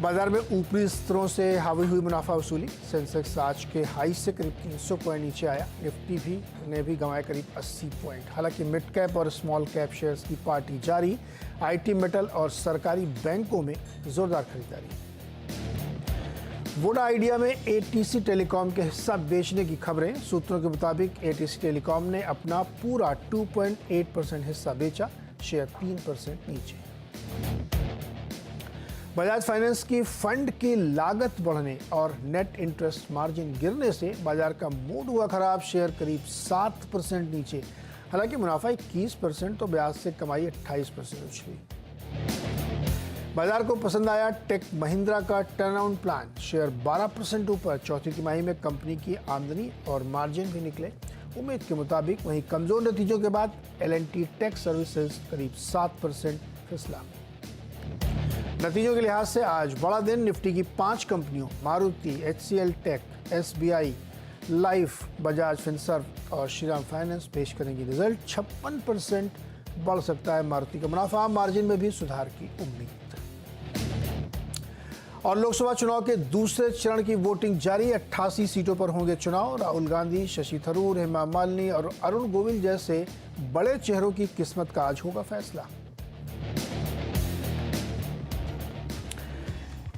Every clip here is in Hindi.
बाजार में ऊपरी स्तरों से हावी हुई मुनाफा वसूली। सेंसेक्स आज के हाई से करीब 300 पॉइंट नीचे आया। निफ्टी ने भी गंवाए करीब 80 पॉइंट। हालांकि मिड कैप और स्मॉल कैप शेयर्स की पार्टी जारी। आईटी, मेटल और सरकारी बैंकों में जोरदार खरीदारी। वोडा आइडिया में एटीसी टेलीकॉम के हिस्सा बेचने की खबरें। सूत्रों के मुताबिक एटीसी टेलीकॉम ने अपना पूरा 2.8% हिस्सा बेचा। शेयर 3% नीचे। बजाज फाइनेंस की फंड की लागत बढ़ने और नेट इंटरेस्ट मार्जिन गिरने से बाजार का मूड हुआ खराब। शेयर करीब 7% नीचे। हालांकि मुनाफा 21% तो ब्याज से कमाई 28% उछली। बाजार को पसंद आया टेक महिंद्रा का टर्नअराउंड प्लान। शेयर 12% ऊपर। चौथी तिमाही में कंपनी की आमदनी और मार्जिन भी निकले उम्मीद के मुताबिक। वहीं कमजोर नतीजों के बाद एल&टी टेक सर्विसेज करीब 7% फिसला। नतीजों के लिहाज से आज बड़ा दिन। निफ्टी की 5 कंपनियों Maruti, HCL tech, SBI, life, Bajaj Finserv और श्रीराम फाइनेंस पेश करेंगी रिजल्ट। 56% बढ़ सकता है मारुति का मुनाफा। मार्जिन में भी सुधार की उम्मीद। और लोकसभा चुनाव के दूसरे चरण की वोटिंग जारी। 88 सीटों पर होंगे चुनाव। राहुल गांधी, शशि थरूर, हेमा मालिनी और अरुण गोविल जैसे बड़े चेहरों की किस्मत का आज होगा फैसला।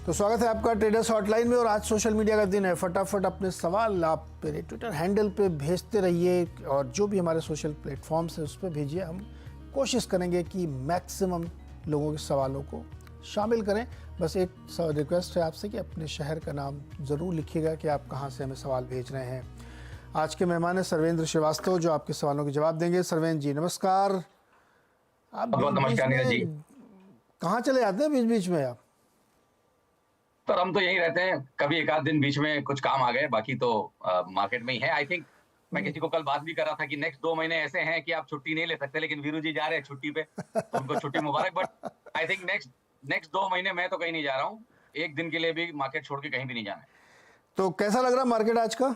तो स्वागत है आपका ट्रेडर्स हॉटलाइन में। और आज सोशल मीडिया का दिन है। फटाफट अपने सवाल आप मेरे ट्विटर हैंडल पे भेजते रहिए और जो भी हमारे सोशल प्लेटफॉर्म्स हैं उस पर भेजिए। हम कोशिश करेंगे कि मैक्सिमम लोगों के सवालों को शामिल करें। बस एक रिक्वेस्ट है आपसे कि अपने शहर का नाम ज़रूर लिखिएगा कि आप कहाँ से हमें सवाल भेज रहे हैं। आज के मेहमान हैं सर्वेंद्र श्रीवास्तव, जो आपके सवालों के जवाब देंगे। सर्वेंद्र जी नमस्कार। आप नमस्कार नीरज जी। कहाँ चले जाते हैं बीच बीच में आप? तो हम तो यहीं रहते हैं। कभी एक आध दिन बीच में कुछ काम आ गए, बाकी तो मार्केट में ही है। आई थिंक मैं किसी को कल बात भी कर रहा था कि नेक्स्ट 2 महीने ऐसे हैं कि आप छुट्टी नहीं ले सकते, लेकिन वीरू जी जा रहे हैं छुट्टी पे, तो उनको छुट्टी मुबारक। बट आई थिंक नेक्स्ट 2 महीने मैं तो कहीं नहीं जा रहा हूँ। एक दिन के लिए भी मार्केट छोड़ के कहीं भी नहीं जाना है। तो कैसा लग रहा मार्केट आज का?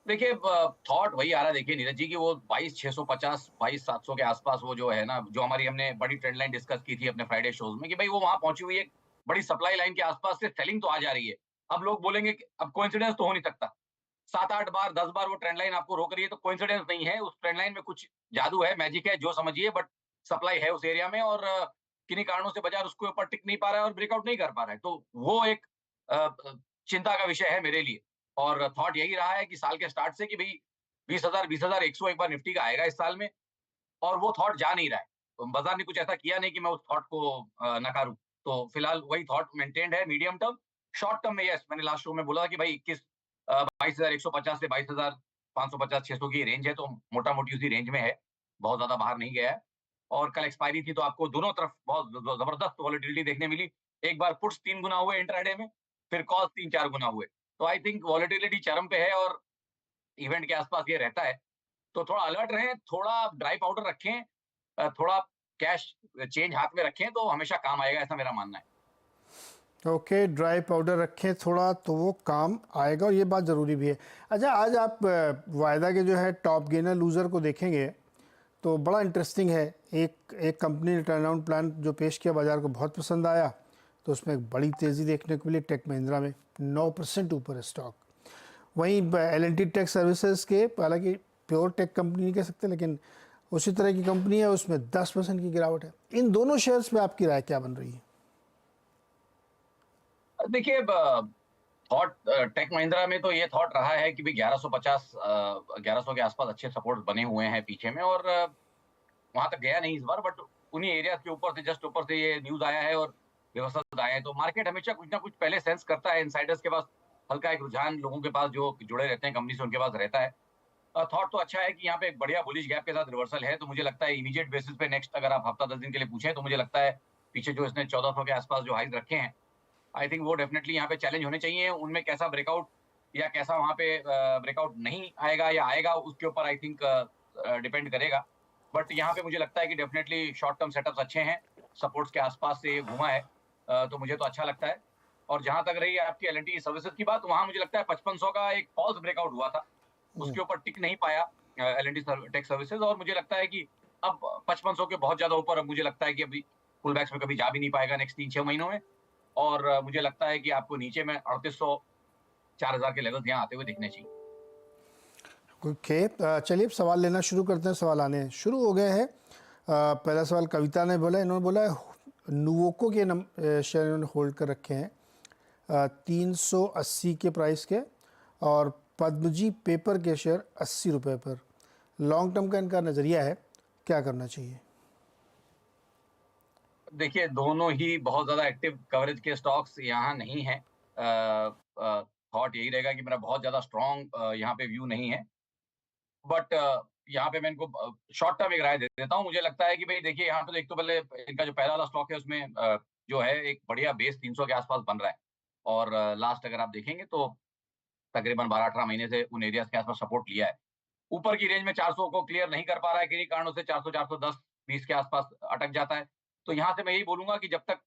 देखिए, थॉट वही आ रहा है। देखिए नीरज जी की वो 22,650 22,700 के आसपास वो जो है ना, जो हमारी हमने बड़ी ट्रेंड लाइन डिस्कस की थी अपने फ्राइडे शोज में, कि भाई वो वहां पहुंची हुई है। बड़ी सप्लाई लाइन के आसपास से सेलिंग तो आ जा रही है। अब लोग बोलेंगे कि अब कोइंसिडेंस तो हो नहीं सकता। 7-8 बार 10 बार वो ट्रेंड लाइन आपको रोक रही है, तो कोइंसिडेंस नहीं है। उस ट्रेंड लाइन में कुछ जादू है, मैजिक है, जो समझिए। बट सप्लाई है उस एरिया में और किन्हीं कारणों से बाजार उसके ऊपर टिक नहीं पा रहा है और ब्रेकआउट नहीं कर पा रहा है। तो वो एक चिंता का विषय है मेरे लिए। और थॉट यही रहा है कि साल के स्टार्ट से कि भाई 20,100 एक बार निफ्टी का आएगा इस साल में, और वो थॉट जा नहीं रहा है। तो बाजार ने कुछ ऐसा किया नहीं कि मैं उस थॉट को नकारूं। तो फिलहाल वही थॉट मेंटेन्ड है मीडियम टर्म। शॉर्ट टर्म में यस, मैंने लास्ट शो में बोला था कि भाई 22,150 से 22,550 600 की रेंज है, तो मोटा मोटी उसी रेंज में है, बहुत ज्यादा बाहर नहीं गया है। और कल एक्सपायरी थी, तो आपको दोनों तरफ बहुत जबरदस्त वॉलेटिलिटी देखने मिली। एक बार पुट्स 3 गुना हुए इंट्राडे में, फिर कॉल्स 3-4 गुना हुए। तो आई थिंक वॉलेटिलिटी चरम पे है और इवेंट के आसपास ये रहता है। तो थोड़ा अलर्ट रहें, थोड़ा ड्राई पाउडर रखें, थोड़ा कैश चेंज हाथ में रखें, तो हमेशा काम आएगा, ऐसा मेरा मानना है। ओके, ड्राई पाउडर रखें थोड़ा तो वो काम आएगा, और ये बात ज़रूरी भी है। अच्छा, आज आप वायदा के जो है टॉप गेनर लूज़र को देखेंगे तो बड़ा इंटरेस्टिंग है। एक कंपनी ने टर्नअराउंड प्लान जो पेश किया, बाजार को बहुत पसंद आया, तो उसमें एक बड़ी तेज़ी देखने को मिली। टेक महिंद्रा में 9% ऊपर है स्टॉक। वहीं एल&टी टेक सर्विसेज के, हालांकि प्योर टेक कंपनी नहीं कह सकते, लेकिन उसी तरह की कंपनी है, उसमें 10% की गिरावट है। इन दोनों शेयर्स पे आपकी राय क्या बन रही है? देखिए, थॉट टेक महिंद्रा में तो ये थॉट रहा है कि भाई 1150 के आसपास अच्छे सपोर्ट बने हुए हैं पीछे में, और वहां तक गया नहीं इस बार। बट उन्हीं एरिया के ऊपर से, जस्ट ऊपर से ये न्यूज आया है और रिवर्सल आया है। तो मार्केट हमेशा कुछ ना कुछ पहले सेंस करता है। इनसाइडर्स के पास हल्का एक रुझान, लोगों के पास जो जुड़े रहते हैं कंपनी से, उनके पास रहता है। थॉट तो अच्छा है कि यहाँ पे एक बढ़िया बुलिश गैप के साथ रिवर्सल है। तो मुझे लगता है इमीडिएट बेसिस पे नेक्स्ट, अगर आप हफ्ता 10 दिन के लिए पूछें, तो मुझे लगता है पीछे जो इसने 1400 के आसपास जो हाइज रखे हैं, आई थिंक वो डेफिनेटली यहाँ पे चैलेंज होने चाहिए। उनमें कैसा ब्रेकआउट या कैसा वहाँ पे ब्रेकआउट नहीं आएगा या आएगा, उसके ऊपर आई थिंक डिपेंड करेगा। बट यहाँ पे मुझे लगता है कि डेफिनेटली शॉर्ट टर्म सेटअप्स अच्छे हैं। सपोर्ट्स के आसपास से ये घुमा है, तो मुझे तो अच्छा लगता है। और जहां तक रही आपकी एल&टी सर्विसेज की बात, वहां मुझे लगता है 5500 का एक फॉल्स ब्रेकआउट हुआ था, उसके ऊपर टिक नहीं पाया एल&टी टेक सर्विसेज। और मुझे लगता है कि अब 5500 के बहुत ज्यादा ऊपर, अब मुझे लगता है कि अभी पुल बैक्स में कभी जा भी नहीं पाएगा नेक्स्ट 3-6 महीनों में। और मुझे लगता है कि आपको नीचे में 3800 4000 के लेवल्स यहाँ आते हुए दिखने चाहिए। ओके, चलिए अब सवाल लेना शुरू करते हैं। सवाल आने शुरू हो गए हैं। पहला सवाल कविता ने बोला, इन्होंने बोला नुवोको के शेयर इन्होंने होल्ड कर रखे हैं 380 के प्राइस के, और पद्मजी पेपर के शेयर 80 रुपये पर। लॉन्ग टर्म का इनका नज़रिया है, क्या करना चाहिए? देखिए, दोनों ही बहुत ज़्यादा एक्टिव कवरेज के स्टॉक्स यहाँ नहीं हैं। थॉट यही रहेगा कि मेरा बहुत ज़्यादा स्ट्रॉन्ग यहाँ पे व्यू नहीं है। बट यहाँ पे मैं इनको शॉर्ट टर्म एक राय दे देता हूँ। मुझे लगता है कि भई देखिए, यहाँ पे तो एक तो पहले इनका जो पहला वाला स्टॉक है उसमें जो है एक बढ़िया बेस 300 के आस-पास बन रहा है। और लास्ट अगर आप देखेंगे तो तकरीबन 12-18 महीने से उन एरियाज़ के आस-पास सपोर्ट लिया है। ऊपर की रेंज में 400 को क्लियर नहीं कर पा रहा है, किन्हीं कारणों से 400, 410, 20 के आस-पास अटक जाता है। तो यहाँ से मैं यही बोलूँगा कि जब तक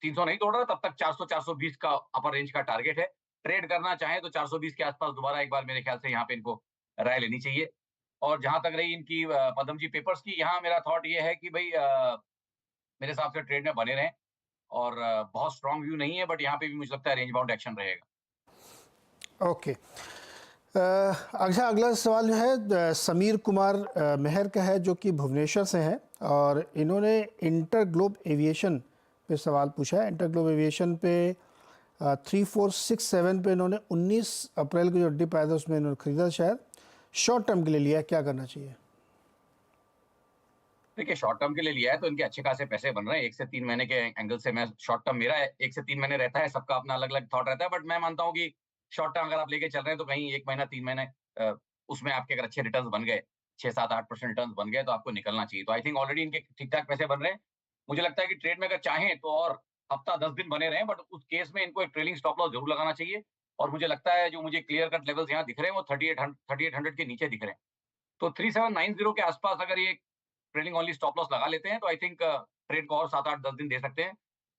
300 नहीं तोड़ रहा, तब तक 400, 420 का अपर रेंज का टारगेट है। ट्रेड करना चाहें तो 420 के आस-पास दोबारा एक बार मेरे ख्याल से यहाँ पे इनको राय लेनी चाहिए। और जहाँ तक रही इनकी पदमजी पेपर्स की, यहाँ मेरा थॉट ये है कि भई मेरे हिसाब से ट्रेड में बने रहें। और बहुत स्ट्रॉन्ग व्यू नहीं है, बट यहाँ पे भी मुझे लगता है रेंज बाउंड एक्शन रहेगा। ओके, अच्छा, अगला सवाल जो है समीर कुमार मेहर का है, जो कि भुवनेश्वर से हैं, और इन्होंने इंटर ग्लोब एविएशन पे सवाल पूछा है। इंटर ग्लोब एविएशन पे 3467 पे इन्होंने 19 अप्रैल को जो डिप आया था उसमें इन्होंने खरीदा शायद। शॉर्ट टर्म के लिए लिया है, क्या करना चाहिए? देखिए, शॉर्ट टर्म के लिए लिया है तो इनके अच्छे खासे पैसे बन रहे हैं। 1 से 3 महीने के एंगल से मैं शॉर्ट टर्म मेरा 1 से 3 महीने रहता है, सबका अपना अलग-अलग थॉट रहता है। बट मैं मानता हूँ कि शॉर्ट टर्म अगर आप लेके चल रहे हैं तो कहीं 1 महीना, 3 महीने उसमें आपके अगर अच्छे रिटर्न्स बन गए, 6, 7, 8% रिटर्न्स बन गए तो आपको निकलना चाहिए। तो आई थिंक ऑलरेडी इनके ठीक-ठाक पैसे बन रहे हैं। मुझे लगता है कि ट्रेड में अगर चाहें तो और हफ्ता 10 दिन बने रहें, बट उस केस में इनको एक ट्रेलिंग स्टॉप लॉस ज़रूर लगाना चाहिए। और मुझे लगता है जो मुझे क्लियर कट लेवल्स यहाँ दिख रहे हैं वो 3800 के नीचे दिख रहे हैं। तो 3790 के आस-पास अगर ये ट्रेलिंग ओनली स्टॉप लॉस लगा लेते हैं तो आई थिंक ट्रेड को और 7, 8, 10 दिन दे सकते हैं।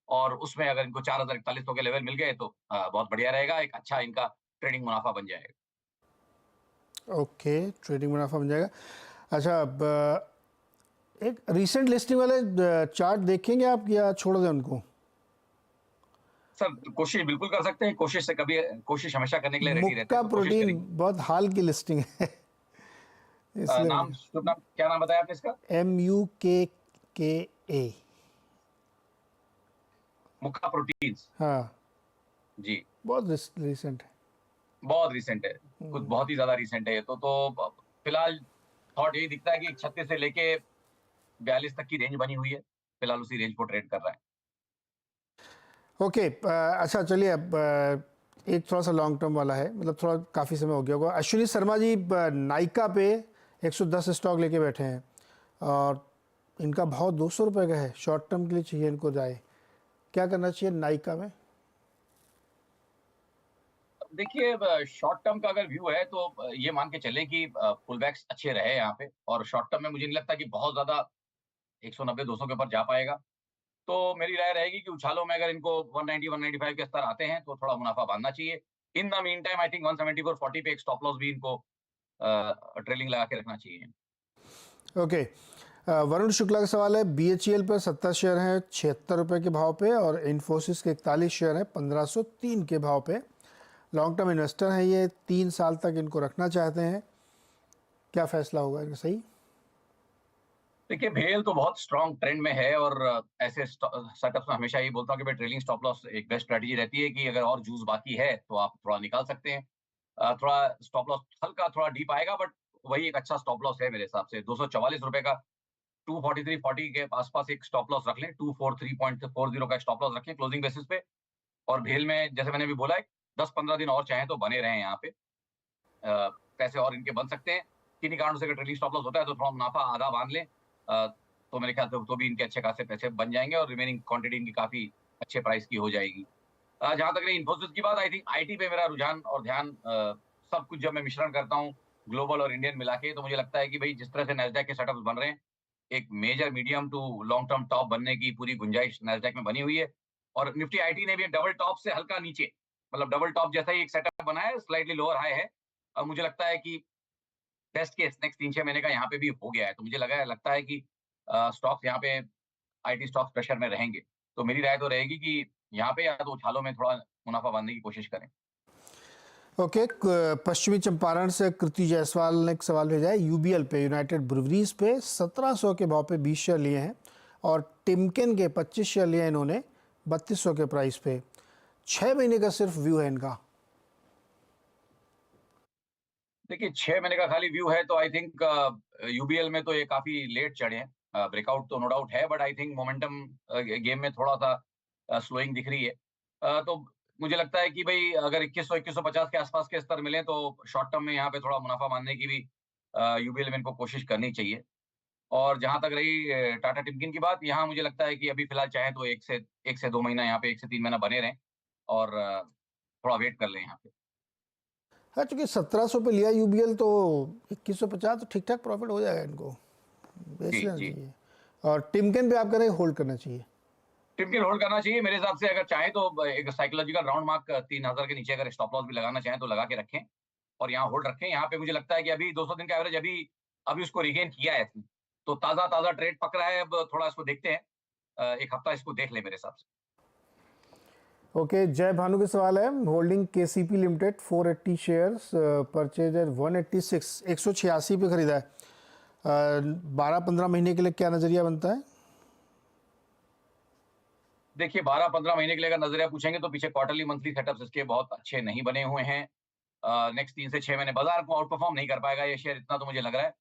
और उसमें अगर इनको 4041 के लेवल मिल गए तो बहुत बढ़िया रहेगा। एक अच्छा इनका ट्रेडिंग मुनाफा बन जाएगा। ओके, ट्रेडिंग मुनाफा बन जाएगा। अच्छा, अब एक रीसेंट लिस्टिंग वाले चार्ट देखेंगे आप, या छोड़ दें उनको? सर, कोशिश बिल्कुल कर सकते हैं। कोशिश हमेशा करने के लिए रेडी रहते मुक्का हैं, तो कोशिश प्रोटीन करेंगे। बहुत हाल की लिस्टिंग है इसलिए। शुभ नाम क्या नाम बताया आपने इसका? MUKKA। मुक्का प्रोटीन्स। हाँ, जी, बहुत रिसेंट है। बहुत रिसेंट है। कुछ बहुत ही ज़्यादा रिसेंट है ये तो फिलहाल थॉट यही दिखता है कि 36 से लेके 42 तक की रेंज बनी हुई है। फिलहाल उसी रेंज को ट्रेड कर रहा है। ओके, अच्छा, चलिए अब एक थोड़ा सा लॉन्ग टर्म वाला है, मतलब थोड़ा काफ़ी समय हो गया होगा। अश्विनी शर्मा जी नाइका पे 110 स्टॉक लेके बैठे हैं, और इनका भाव 200 रुपये का है। शॉर्ट टर्म के लिए चाहिए इनको जाए, क्या करना चाहिए नाइका में? देखिए, शॉर्ट टर्म का अगर व्यू है तो ये मान के चलें कि पुलबैक्स अच्छे रहे यहाँ पे। और शॉर्ट टर्म में मुझे नहीं लगता कि बहुत ज़्यादा 190-200 के ऊपर जा पाएगा। तो मेरी राय रहेगी कि उछालों में अगर इनको 190-195 के स्तर आते हैं तो थोड़ा मुनाफा बाँधना चाहिए। In the mean time I think 174-40 पे एक स्टॉप लॉस भी इनको ट्रेलिंग लगा के रखना चाहिए। ओके, वरुण शुक्ला का सवाल है, BHEL पर 70 शेयर हैं 76 रुपये के भाव पे, और इन्फोसिस के 41 शेयर हैं 1503 के भाव पे। लॉन्ग टर्म इन्वेस्टर हैं ये, 3 साल तक इनको रखना चाहते हैं, क्या फैसला होगा इनका सही? देखिए, भेल तो बहुत स्ट्रॉन्ग ट्रेंड में है। और ऐसे सेटअप्स में हमेशा यही बोलता हूँ कि भाई ट्रेलिंग स्टॉप लॉस एक बेस्ट स्ट्रैटेजी रहती है कि अगर और जूस बाकी है तो आप थोड़ा निकाल सकते हैं। थोड़ा स्टॉप लॉस हल्का थोड़ा डीप आएगा, बट वही एक अच्छा स्टॉप लॉस है मेरे हिसाब से। 244 रुपए का 243.40 के आसपास एक स्टॉप लॉस रख लें। 243.40 का स्टॉप लॉस रखें क्लोजिंग बेसिस पे। और भेल में जैसे मैंने अभी बोला है, 10-15 दिन और चाहें तो बने रहें यहाँ पे। पैसे और इनके बन सकते हैं। किन्हीं कारणों से अगर ट्रेलिंग स्टॉप लॉस होता है तो थोड़ा मुनाफा आधा बाँध लें। तो मेरे ख्याल से तो भी इनके अच्छे खासे पैसे बन जाएँगे और रिमेनिंग क्वांटिटी इनकी काफ़ी अच्छे प्राइस की हो जाएगी। जहाँ तक रही इन्फोसिस की बात, आई थिंक आईटी पे मेरा रुझान और ध्यान सब कुछ जब मैं मिश्रण करता हूँ, ग्लोबल और इंडियन मिला के, तो मुझे लगता है कि भई जिस तरह से नैस्डैक के सेटअप्स बन रहे हैं, एक major medium to long term top बनने की पूरी गुंजाइश नैस्डैक में बनी हुई है। और निफ्टी आईटी ने भी एक डबल टॉप से हल्का नीचे, मतलब डबल टॉप जैसा ही एक सेटअप बना है, स्लाइटली लोअर हाई है। मुझे लगता है कि बेस्ट केस नेक्स्ट 3-6 महीने का यहाँ पे भी हो गया है। तो मुझे लगता है कि स्टॉक्स यहाँ पे आईटी स्टॉक्स प्रेशर में रहेंगे। तो मेरी राय तो रहेगी कि यहाँ पे या तो उछालों में थोड़ा मुनाफा बांधने की कोशिश करें। ओके, पश्चिमी चंपारण से कृति जायसवाल ने एक सवाल भेजा है। यूबीएल पे, यूनाइटेड ब्रूवरीज पे 1700 के भाव पे 20 शेयर लिए हैं और टिमकेन के 25 शेयर लिए हैं इन्होंने 3200 के प्राइस पे। 6 महीने का सिर्फ व्यू है इनका। देखिए 6 महीने का खाली व्यू है तो आई थिंक यूबीएल में तो ये काफी लेट चढ़े हैं। ब्रेकआउट तो नो डाउट है, but I think momentum game में थोड़ा सा स्लोइंग दिख रही है। तो मुझे लगता है कि भाई अगर 2100-2150 के आसपास के स्तर मिले तो शॉर्ट टर्म में यहाँ पे थोड़ा मुनाफा मारने की भी यूबीएल में इनको कोशिश करनी चाहिए। और जहां तक रही टाटा टिमकिन की बात, यहाँ मुझे लगता है कि अभी फिलहाल चाहे तो 1 से 2 महीना यहाँ पे 1 से 3 महीना बने रहें और थोड़ा वेट कर लें यहाँ पे। हाँ, चूंकि 1700 पे लिया यूबीएल तो 2150 तो ठीक ठाक प्रॉफिट हो जाएगा इनको, बेच जी लेना जी। चाहिए। और टिमकेन पे आप कह रहे हैं होल्ड करना चाहिए। टिपिकल होल्ड करना चाहिए मेरे हिसाब से। अगर चाहे तो एक साइकोलॉजिकल राउंड मार्क 3000 के नीचे अगर स्टॉप लॉस भी लगाना चाहें तो लगा के रखें और यहाँ होल्ड रखें। यहाँ पे मुझे लगता है कि अभी 200 दिन का एवरेज अभी अभी उसको रिगेन किया है इसने, तो ताजा ताजा ट्रेड पक रहा है। अब थोड़ा इसको देखते हैं, एक हफ्ता इसको देख ले मेरे हिसाब से। ओके, जय भानु के सवाल है। Holding KCP limited 480 shares, purchase at 186, 186 पे खरीदा है। 12-15 महीने के लिए क्या नजरिया बनता है? देखिए 12-15 महीने के लिए अगर नजरिया पूछेंगे तो पीछे क्वार्टरली मंथली सेटअप्स इसके बहुत अच्छे नहीं बने हुए हैं। नेक्स्ट 3 से 6 महीने बाजार को आउट परफॉर्म नहीं कर पाएगा ये शेयर, इतना तो मुझे लग रहा है।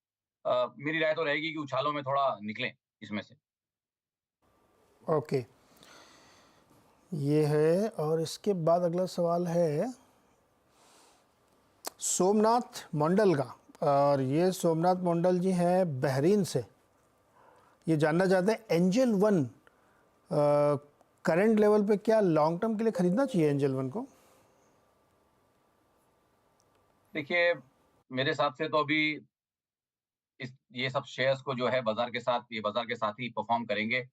मेरी राय तो रहेगी कि उछालों में थोड़ा निकलें इसमें से। ओके, ये है। और इसके बाद अगला सवाल है सोमनाथ मंडल का, और ये सोमनाथ मंडल जी हैं बहरीन से। ये जानना चाहते हैं एंजल वन करंट लेवल पे क्या लॉन्ग टर्म के लिए खरीदना चाहिए एंजल वन को? देखिए मेरे हिसाब से तो अभी ये सब शेयर्स को जो है बाजार के साथ ही परफॉर्म करेंगे।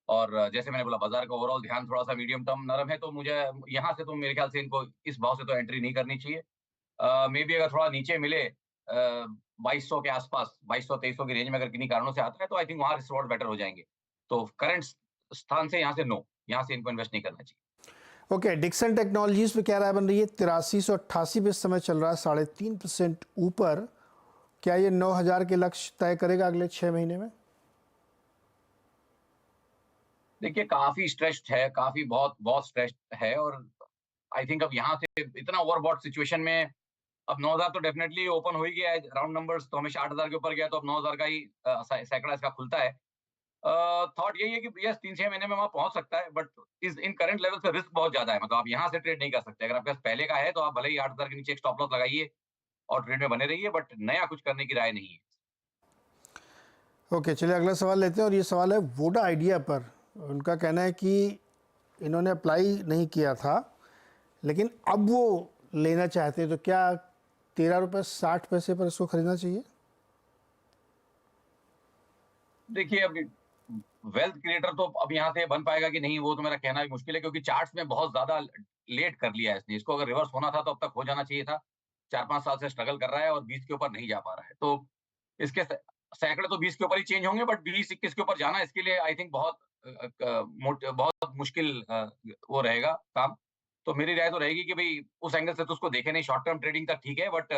और जैसे मैंने बोला बाजार का ओवरऑल ध्यान थोड़ा सा मीडियम टर्म नरम है, तो मुझे यहाँ से तो मेरे ख्याल से इनको इस भाव से तो एंट्री नहीं करनी चाहिए। मे बी अगर थोड़ा नीचे मिले 2200 के आसपास, 2200-2300 की रेंज में अगर किन्हीं कारणों से आता है तो आई थिंक वहां रिजल्ट बेटर हो जाएंगे। तो करंट स्थान से यहाँ से नो, यहाँ से इनको इन्वेस्ट नहीं करना चाहिए। ओके, डिक्सन टेक्नोलॉजीज पे क्या राय बन रही है? 8388 पे इस समय चल रहा है, 3.5% ऊपर। क्या ये 9000 के लक्ष्य तय करेगा अगले 6 महीने में? देखिए काफी स्ट्रेस्ड है, काफी बहुत बहुत स्ट्रेस्ड है। और आई थिंक अब यहाँ से इतना ओवरबॉट सिचुएशन में अब 9000 तो डेफिनेटली ओपन हो ही गया है। राउंड नंबर्स तो हमेशा 8000 के ऊपर गया तो अब 9000 का ही सैकड़ा इसका खुलता है। थॉट यही है कि यस 3-6 महीने में वहां पहुंच सकता है, बट इस इन करंट लेवल पे रिस्क बहुत ज्यादा है। मतलब आप यहाँ से ट्रेड नहीं कर सकते। अगर आपके पास पहले का है तो आप भले ही 8000 के नीचे एक स्टॉप लॉस लगाइए और ट्रेड में बने रहिए, बट नया कुछ करने की राय नहीं है। ओके, चलिए अगला सवाल लेते हैं। और ये सवाल है वोडा आइडिया पर। उनका कहना है कि इन्होंने अप्लाई नहीं किया था लेकिन अब वो लेना चाहते हैं, तो क्या 13 रुपये 60 पैसे पर इसको खरीदना चाहिए? देखिए अब वेल्थ क्रिएटर तो अब यहाँ से बन पाएगा कि नहीं वो तो मेरा कहना भी मुश्किल है, क्योंकि चार्ट्स में बहुत ज्यादा लेट कर लिया है इसने। इसको अगर रिवर्स होना था तो अब तक हो जाना चाहिए था। 4-5 साल से स्ट्रगल कर रहा है और 20 के ऊपर नहीं जा पा रहा है। तो इसके सैकड़े तो 20 के ऊपर ही चेंज होंगे, बट 20-21 के ऊपर जाना इसके लिए आई थिंक बहुत मुश्किल वो रहेगा काम। तो मेरी राय तो रहेगी कि भाई उस एंगल से तो उसको देखे नहीं। शॉर्ट टर्म ट्रेडिंग तक ठीक है, बट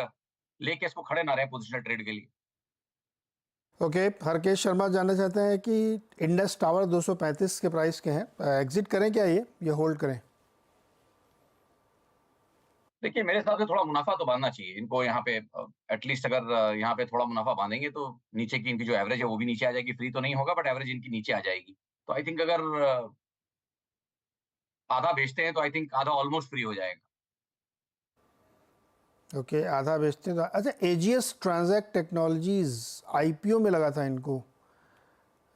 लेके इसको खड़े ना रहे पोजिशनल ट्रेड के लिए। ओके, हरकेश शर्मा जानना चाहते हैं कि इंडस टावर 235 के प्राइस के हैं, एग्जिट करें क्या ये होल्ड करें? देखिए मेरे हिसाब से थोड़ा मुनाफा तो बांधना चाहिए इनको यहाँ पे। एटलीस्ट अगर यहाँ पे थोड़ा मुनाफा बांधेंगे तो नीचे की इनकी जो एवरेज है वो भी नीचे आ जाएगी। फ्री तो नहीं होगा बट एवरेज इनकी नीचे आ जाएगी। तो आई थिंक अगर आधा बेचते हैं तो आई थिंक आधा ऑलमोस्ट फ्री हो जाएगा। ओके, आधा बेचते हैं तो अच्छा। एजीएस ट्रांजैक्ट टेक्नोलॉजीज आईपीओ में लगा था इनको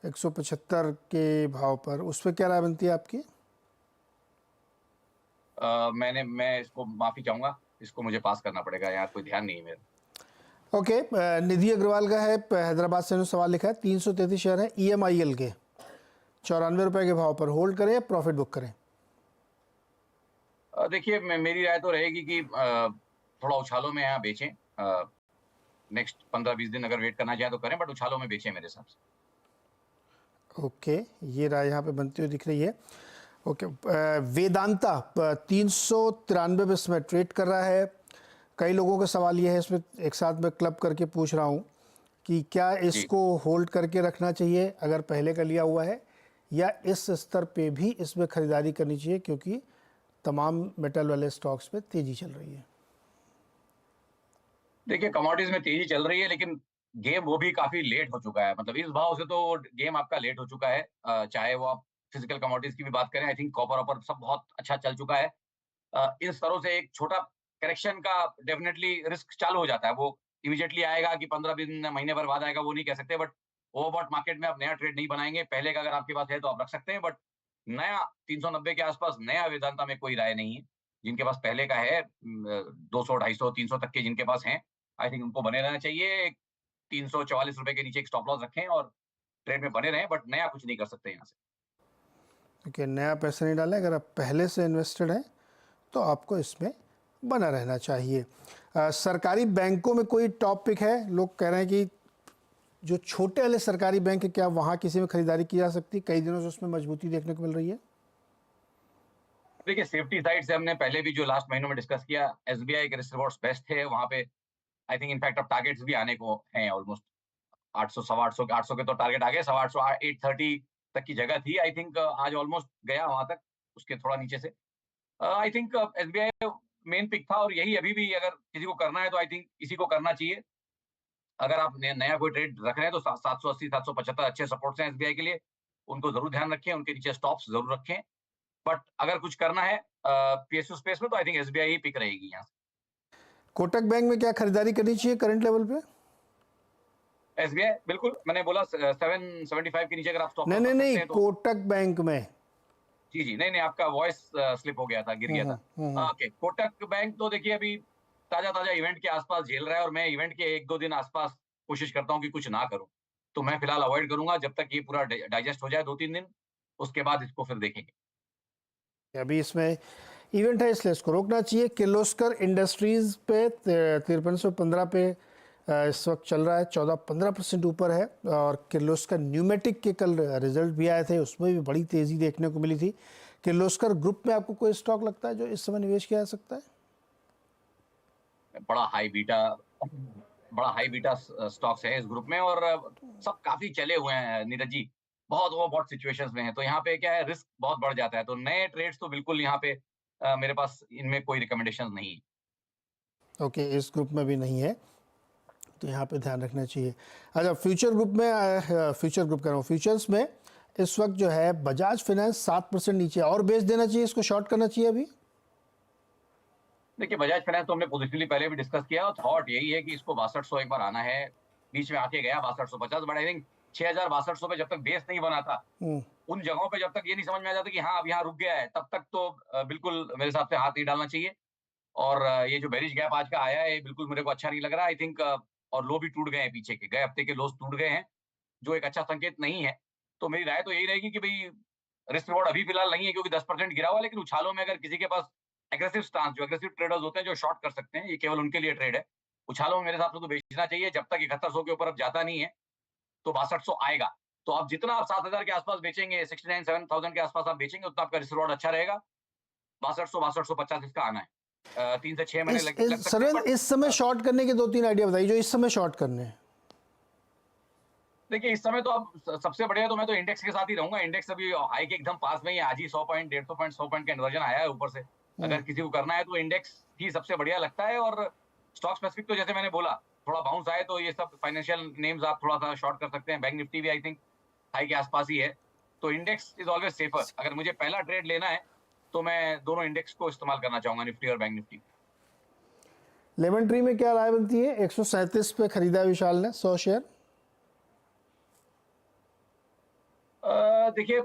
175 के भाव पर, उस पर क्या राय बनती है आपकी? मैं इसको माफी चाहूंगा, इसको मुझे पास करना पड़ेगा यार, कोई ध्यान नहीं है मेरा। ओके, निधि अग्रवाल का है हैदराबाद से, सवाल लिखा है 333 शेयर है ईएमआईएल के, 94 रुपए के भाव पर होल्ड करें या प्रॉफिट बुक करें? देखिए मेरी राय तो रहेगी कि थोड़ा उछालों में यहाँ बेचें। नेक्स्ट 15-20 दिन अगर वेट करना चाहे तो करें, बट उछालों में बेचें मेरे हिसाब से। ओके, ये राय यहाँ पे बनती हुई दिख रही है। ओके, वेदांता 393 पे इसमें ट्रेड कर रहा है। कई लोगों का सवाल ये है, इसमें एक साथ में क्लब करके पूछ रहा हूँ कि क्या जी। इसको होल्ड करके रखना चाहिए अगर पहले का लिया हुआ है, या इस स्तर पे भी इसमें खरीदारी करनी चाहिए, क्योंकि तमाम मेटल वाले स्टॉक्स में तेजी चल रही है। देखिए कमोडिटीज में तेजी चल रही है, लेकिन गेम वो भी काफी लेट हो चुका है। मतलब इस भाव से तो गेम आपका लेट हो चुका है। चाहे वो आप फिजिकल कमोडिटीज की भी बात करें, आई थिंक कॉपर वॉपर सब बहुत अच्छा चल चुका है। इन स्तरों से एक छोटा करेक्शन का डेफिनेटली रिस्क चालू हो जाता है। वो इमीडिएटली आएगा कि 15 दिन महीने भर बाद आएगा, वो नहीं कह सकते। बट ओवरबॉट मार्केट में आप नया ट्रेड नहीं बनाएंगे। पहले का अगर आपके पास है तो आप रख सकते हैं, बट नया 390 के आसपास नया वेदांता में कोई राय नहीं है। जिनके पास पहले का है 200 250 300 तक के जिनके पास हैं, आई थिंक उनको बने रहना चाहिए। 344 रुपए के नीचे एक स्टॉप लॉस रखें और ट्रेड में बने रहें, बट नया कुछ नहीं कर सकते यहाँ से। क्योंकि नया पैसा नहीं डालें। अगर आप पहले से इन्वेस्टेड हैं तो आपको इसमें बना रहना चाहिए। सरकारी बैंकों में कोई टॉपिक है? लोग कह रहे हैं कि जो छोटे वाले सरकारी बैंक है, क्या वहाँ किसी में खरीदारी की जा सकती है? कई दिनों से उसमें मजबूती देखने को मिल रही है। देखिए सेफ्टी साइड से हमने पहले भी जो लास्ट महीनों में डिस्कस किया, एसबीआई के रिस्क रिवॉर्ड्स बेस्ट है वहाँ पे। आई थिंक इनफैक्ट अब टारगेट्स भी आने को हैं ऑलमोस्ट 800 सवा 800 800 के तो टारगेट आ गए। सवा 800 830 तक की जगह थी। आई थिंक आज ऑलमोस्ट गया वहां तक, उसके थोड़ा नीचे से। I think SBI main pick था और यही अभी भी अगर किसी को करना है तो आई थिंक इसी को करना चाहिए। अगर आप नया कोई ट्रेड रख रहे हैं तो 780 775 अच्छे सपोर्ट्स हैं एसबीआई के लिए। उनको जरूर ध्यान रखें, उनके नीचे स्टॉप्स जरूर रखें। बट अगर कुछ करना है पीएसयू स्पेस में तो आई थिंक एसबीआई ही पिक रहेगी यहाँ कोटक बैंक में क्या खरीदारी करनी चाहिए करंट लेवल पे? से। एसबीआई बिल्कुल, मैंने बोला 775 के नीचे अगर आप स्टॉप नहीं लॉस नहीं रख नहीं, सकते हैं तो। कोटक बैंक में। जी जी, नहीं नहीं, आपका वॉइस स्लिप हो गया था, गिर गया था। हम्म। ओके, कोटक बैंक तो देखिए अभी ताजा ताजा इवेंट के आसपास झेल रहा है, और मैं इवेंट के 1-2 दिन आसपास कोशिश करता हूँ कि कुछ ना करूँ। तो मैं फिलहाल अवॉइड करूंगा जब तक ये पूरा डाइजेस्ट हो जाए 2-3 दिन, उसके बाद इसको फिर देखेंगे। अभी इसमें इवेंट है, इसलिए इसको रोकना चाहिए। किर्लोस्कर इंडस्ट्रीज पे 5315 पे इस वक्त चल रहा है, 14-15% ऊपर है। और किर्लोस्कर न्यूमेटिक के कल रिजल्ट भी आए थे, उसमें भी बड़ी तेजी देखने को मिली थी। किर्लोस्कर ग्रुप में आपको कोई स्टॉक लगता है जो इस समय निवेश किया जा सकता है? बड़ा हाई बीटा बड़ा हाई बीटा स्टॉक्स है इस ग्रुप में, और सब काफी चले हुए हैं नीरज जी। बहुत ओवरबॉट सिचुएशंस में है, तो यहाँ पे क्या है, रिस्क बहुत बढ़ जाता है। तो नए ट्रेड्स तो बिल्कुल यहाँ पे मेरे पास इनमें कोई रिकमेंडेशन नहीं है। ओके, इस ग्रुप में भी नहीं है, तो यहाँ पे ध्यान रखना चाहिए। अच्छा, फ्यूचर ग्रुप में फ्यूचर ग्रुप कर रहा हूँ, फ्यूचर्स में इस वक्त जो है बजाज फाइनेंस 7% नीचे, और बेच देना चाहिए, इसको शॉर्ट करना चाहिए अभी? देखिए बजाज फाइनेंस तो हमने पोजिशनली पहले भी डिस्कस किया, और थॉट यही है कि इसको 6200 एक बार आना है। बीच में आके गया 6250, बट आई थिंक 6000 6200 पे जब तक बेस नहीं बना था, हम्म। उन जगहों पे जब तक ये नहीं समझ में आ जाता कि हाँ अब यहाँ रुक गया है, तब तक तो बिल्कुल मेरे हिसाब से हाथ नहीं डालना चाहिए। और ये जो बेरिश गैप आज का आया है, ये बिल्कुल मेरे को अच्छा नहीं लग रहा। आई थिंक और लो भी टूट गए हैं, पीछे के गए हफ्ते के लोस टूट गए हैं, जो एक अच्छा संकेत नहीं है। तो मेरी राय तो यही रहेगी कि भाई रिस्क रिवॉर्ड अभी फिलहाल नहीं है, क्योंकि 10% गिरा हुआ। लेकिन उछालों में अगर किसी के पास एग्रेसिव स्टांस, जो एग्रेसिव ट्रेडर्स होते हैं जो शॉर्ट कर सकते हैं, ये केवल उनके लिए ट्रेड है। उछालों में मेरे हिसाब से तो बेचना चाहिए जब तक 7100 के ऊपर अब जाता नहीं है। तो 6200 आएगा, तो आप जितना आप 7000 के आसपास बेचेंगे, 69 7000 के आसपास आप बेचेंगे, उतना आपका रिस्क रिवॉर्ड अच्छा रहेगा। 6200 इसका आना है। 3 से 6 महीने लग सकते हैं, सरविंद, बट इस समय शॉर्ट करने के 2-3 आइडिया बताइए जो इस समय शॉर्ट करने हैं। देखिए इस समय तो अब सबसे बढ़िया तो मैं तो इंडेक्स के साथ ही रहूंगा। इंडेक्स अभी हाई के एकदम पास में ही, आज ही 100 पॉइंट 150 पॉइंट 100 पॉइंट का इन्वर्जन आया है ऊपर से। अगर किसी को करना है तो इंडेक्स ही सबसे बढ़िया लगता है। और स्टॉक स्पेसिफिक तो जैसे मैंने बोला, थोड़ा बाउंस आए तो ये सब फाइनेंशियल नेम्स आप थोड़ा सा शॉर्ट कर सकते हैं। बैंक निफ्टी भी आई थिंक हाई के आसपास ही है। तो इंडेक्स इज ऑलवेज सेफर। अगर मुझे पहला ट्रेड लेना है तो मैं दोनों इंडेक्स को इस्तेमाल करना चाहूंगा, निफ्टी और बैंक निफ्टी। लेमन ट्री में क्या राय बनती है? 137 पे खरीदा है विशाल ने 100 शेयर। देखिए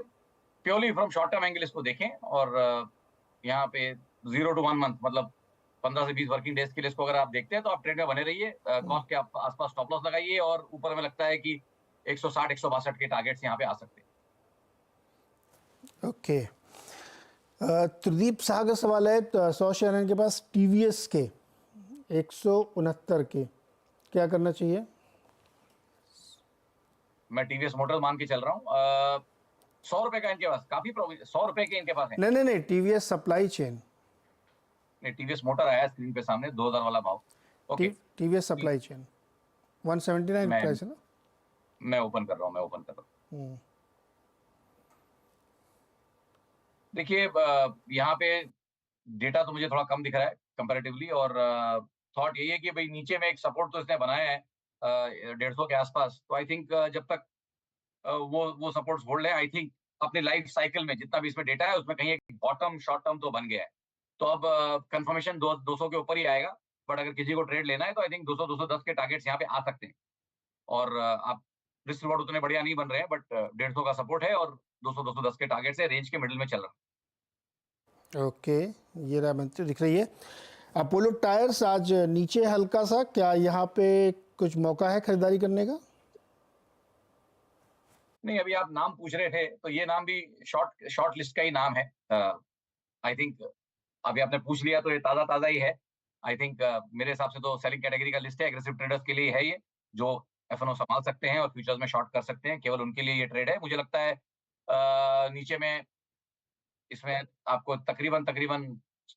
purely from short term angle इसको देखें, और यहाँ पे 0 to 1 मंथ, मतलब 15 से 20 वर्किंग डेज के लिए इसको अगर आप देखते हैं तो आप ट्रेड में बने रहिए। कॉस्ट के आसपास स्टॉप लॉस लगाइए, और ऊपर में लगता है कि 160 162 के टारगेट्स यहाँ पे आ सकते हैं। ओके, त्रिदीप शाह का सवाल है, 100 शेयर हैं के पास टीवीएस के 169 के, क्या करना चाहिए? मैं टीवीएस मोटर मान के चल रहा हूँ। ₹100 का इनके पास काफी ₹100 के इनके पास है। नहीं नहीं नहीं, टीवीएस सप्लाई चेन, नहीं, टीवीएस मोटर आया है स्क्रीन पे सामने 2000 वाला भाव। ओके, टीवीएस सप्लाई चेन 179 मैं प्राइस है ना। मैं ओपन कर रहा हूँ, मैं ओपन कर रहा हूँ। हम्म, देखिए यहाँ पे डेटा तो मुझे थोड़ा कम दिख रहा है कंपैरेटिवली, और थॉट यही है कि भाई नीचे में एक सपोर्ट तो इसने बनाया है 150 के आसपास। तो आई थिंक जब तक वो सपोर्ट्स होल्ड है, आई थिंक अपने लाइफ साइकिल में जितना भी इसमें डेटा है उसमें कहीं एक बॉटम शॉर्ट टर्म तो बन गया है। तो अब कंफर्मेशन 200 के ऊपर ही आएगा, बट अगर किसी को ट्रेड लेना है तो आई थिंक 200 210 के टारगेट्स यहाँ पे आ सकते हैं। और आप रिस्क रिवॉर्ड उतने बढ़िया नहीं बन रहे हैं, बट 150 का सपोर्ट है और 200 210 के टारगेट से रेंज के मिडिल में चल रहा है। ओके, ये रहा मंत्री दिख रही है। अपोलो टायर्स आज नीचे हल्का सा, क्या यहाँ पे कुछ मौका है खरीदारी करने का? नहीं, अभी आप नाम पूछ रहे थे तो ये नाम भी शॉर्ट शॉर्ट लिस्ट का ही नाम है। आई थिंक अभी आपने पूछ लिया तो ये ताज़ा ताज़ा ही है। आई थिंक मेरे हिसाब से तो सेलिंग कैटेगरी का लिस्ट है, एग्रेसिव ट्रेडर्स के लिए है ये, जो एफ-एन-ओ संभाल सकते हैं और फ्यूचर्स में शॉर्ट कर सकते हैं, केवल उनके लिए ये ट्रेड है। मुझे लगता है नीचे में इसमें आपको तकरीबन तकरीबन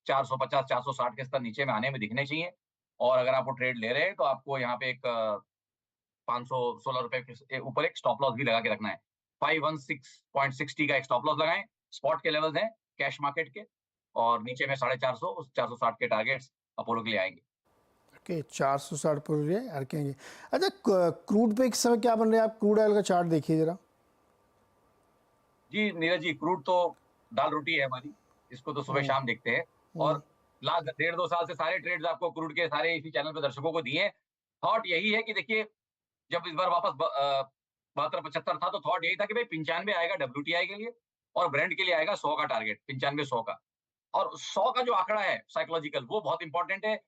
450 460 के स्तर नीचे में आने में दिखने चाहिए। और अगर आप वो ट्रेड ले रहे हैं तो आपको यहाँ पे एक ₹516 के ऊपर एक स्टॉप लॉस भी लगा के रखना है। 516.60 का एक स्टॉप लॉस लगाएं। स्पॉट के लेवल्स हैं कैश मार्केट के, और नीचे में 450 460 के टारगेट्स अपोलो के लिए आएंगे। ओके, 460 पर रखेंगे। अच्छा, क्रूड पे इस समय क्या बन रहा है? आप क्रूड ऑयल का चार्ट देखिए जरा। जी नीरज जी, क्रूड तो दाल रोटी है हमारी, इसको तो सुबह शाम देखते हैं। और लास्ट 1.5-2 साल से सारे ट्रेड्स आपको क्रूड के सारे इसी चैनल पे दर्शकों को दिए। थॉट यही है कि देखिए, जब इस बार वापस 72-75 था तो थॉट यही था कि भाई 95 आएगा WTI के लिए, और ब्रेंट के लिए आएगा 100 का टारगेट, 95-100 का। और 100 का जो आंकड़ा है साइकोलॉजिकल, वो बहुत इंपॉर्टेंट है।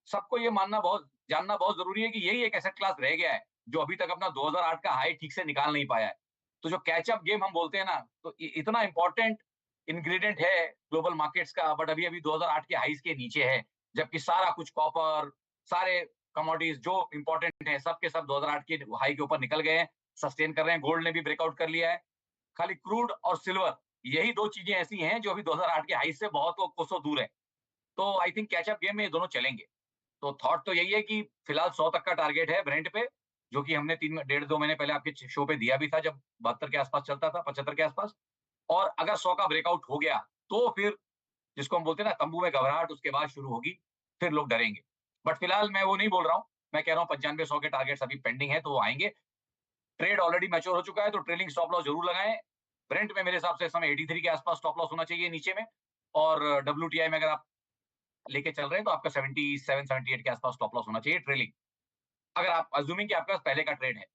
सबको ये जानना बहुत जरूरी है कि यही एक एसेट क्लास रह गया है जो अभी तक अपना 2008 का हाई ठीक से निकाल नहीं पाया है। तो जो कैचअप गेम हम बोलते हैं ना, तो इतना इंपॉर्टेंट इंग्रेडिएंट है ग्लोबल मार्केट्स का, बट अभी अभी 2008 के हाईज के नीचे है। जबकि सारा कुछ कॉपर, सारे कमोडिटीज जो इंपॉर्टेंट है सब के सब 2008 के हाई के ऊपर निकल गए हैं, सस्टेन कर रहे हैं। गोल्ड ने भी ब्रेकआउट कर लिया है। खाली क्रूड और सिल्वर, यही दो चीजें ऐसी हैं जो अभी 2008 के हाई से बहुत कोसों दूर है। तो आई थिंक कैचअप गेम में ये दोनों चलेंगे। तो थॉट तो यही है कि फिलहाल 100 तक का टारगेट है ब्रेंट पे, जो कि हमने 1.5-2 महीने पहले आपके शो पे दिया भी था, जब 72 के आसपास चलता था, 75 के आसपास। और अगर 100 का ब्रेकआउट हो गया तो फिर जिसको हम बोलते हैं ना तंबू में घबराहट, उसके बाद शुरू होगी, फिर लोग डरेंगे। बट फिलहाल मैं वो नहीं बोल रहा हूँ, मैं कह रहा हूँ 95-100 के टारगेट्स अभी पेंडिंग है, तो वो आएंगे। ट्रेड ऑलरेडी मैच्योर हो चुका है, तो ट्रेलिंग स्टॉप लॉस जरूर लगाएं। ब्रेंट में मेरे हिसाब से इस समय 83 के आसपास स्टॉप लॉस होना चाहिए नीचे में। और WTI में अगर आप लेके चल रहे हैं तो आपका 77-78 के आसपास स्टॉप लॉस होना चाहिए ट्रेलिंग, अगर आप अज्यूमिंग कि आपके पास पहले का ट्रेड है।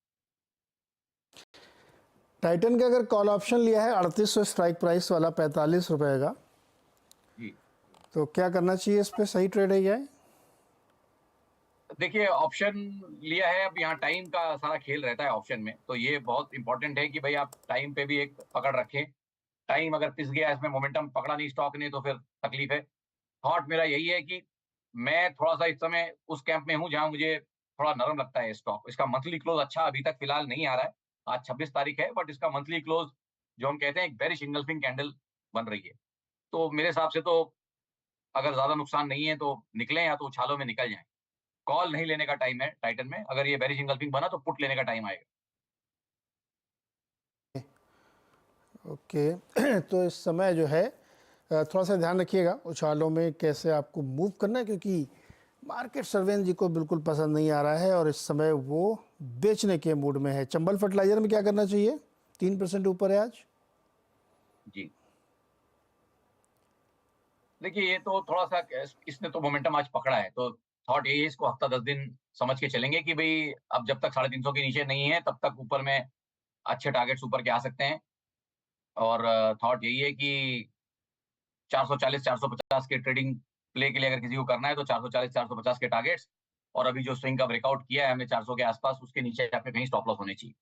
टाइटन का अगर कॉल ऑप्शन लिया है 3800 स्ट्राइक प्राइस वाला, 45 रुपए का, जी तो क्या करना चाहिए? इस पे सही ट्रेड है क्या? देखिए, ऑप्शन लिया है, अब यहाँ टाइम का सारा खेल रहता है ऑप्शन में, तो ये बहुत इंपॉर्टेंट है कि भाई आप टाइम पे भी एक पकड़ रखें। टाइम अगर पिस गया, इसमें मोमेंटम पकड़ा नहीं स्टॉक ने, तो फिर तकलीफ है। थॉट मेरा यही है कि मैं थोड़ा सा इस समय उस कैंप में हूँ जहां मुझे थोड़ा नरम लगता है स्टॉक। इसका मंथली क्लोज अच्छा अभी तक फिलहाल नहीं आ रहा है। आज 26 तारीख है, बट इसका मंथली क्लोज जो हम कहते हैं एक बेरिश इंगल्फिंग कैंडल बन रही है। तो मेरे हिसाब से तो अगर ज्यादा नुकसान नहीं है तो निकलें, या तो उछालों में निकल जाएं। कॉल नहीं लेने का टाइम है टाइटन में। अगर ये बेरिश इंगल्फिंग बना तो पुट लेने का टाइम आएगा। ओके तो इस समय जो है थोड़ा सा ध्यान रखिएगा उछालों में कैसे आपको मूव करना है, क्योंकि मार्केट सर्वेन जी को बिल्कुल पसंद नहीं आ रहा है और इस समय वो बेचने के मूड में है। चंबल फर्टिलाइजर में क्या करना चाहिए? 3% ऊपर है आज। जी देखिए, ये तो थोड़ा सा इसने तो मोमेंटम आज पकड़ा है, तो थॉट यही है इसको हफ्ता 10 दिन समझ के चलेंगे कि भाई अब जब तक 350 के नीचे नहीं है तब तक ऊपर में अच्छे टारगेट्स ऊपर के आ सकते हैं। और थॉट यही है कि 440 450 के ट्रेडिंग प्ले के लिए अगर किसी को करना है तो 440 450 के टारगेट्स, और अभी जो स्विंग का ब्रेकआउट किया है हमने 400 के आसपास, उसके नीचे आपके कहीं स्टॉप लॉस होने चाहिए।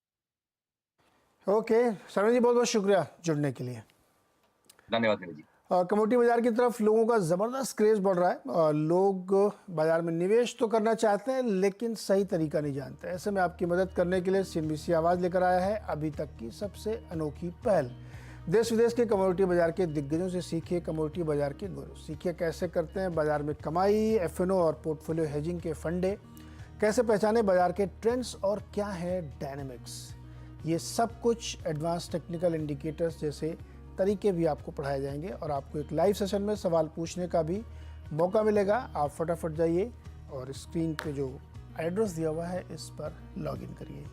ओके शरण जी, बहुत बहुत शुक्रिया जुड़ने के लिए। धन्यवाद नीरज जी। कमोडिटी बाजार की तरफ लोगों का ज़बरदस्त क्रेज बढ़ रहा है और लोग बाजार में निवेश तो करना चाहते हैं लेकिन सही तरीका नहीं जानते। ऐसे में आपकी मदद करने के लिए CNBC आवाज़ लेकर आया है अभी तक की सबसे अनोखी पहल। देश विदेश के कमोडिटी बाजार के दिग्गजों से सीखिए कमोडिटी बाजार के गुरु। सीखिए कैसे करते हैं बाजार में कमाई, एफएनओ और पोर्टफोलियो हेजिंग के फंडे, कैसे पहचाने बाजार के ट्रेंड्स और क्या है डायनेमिक्स। ये सब कुछ एडवांस टेक्निकल इंडिकेटर्स जैसे तरीके भी आपको पढ़ाए जाएंगे और आपको एक लाइव सेशन में सवाल पूछने का भी मौका मिलेगा। आप फटाफट जाइए और स्क्रीन पे जो एड्रेस दिया हुआ है इस पर लॉगिन करिए।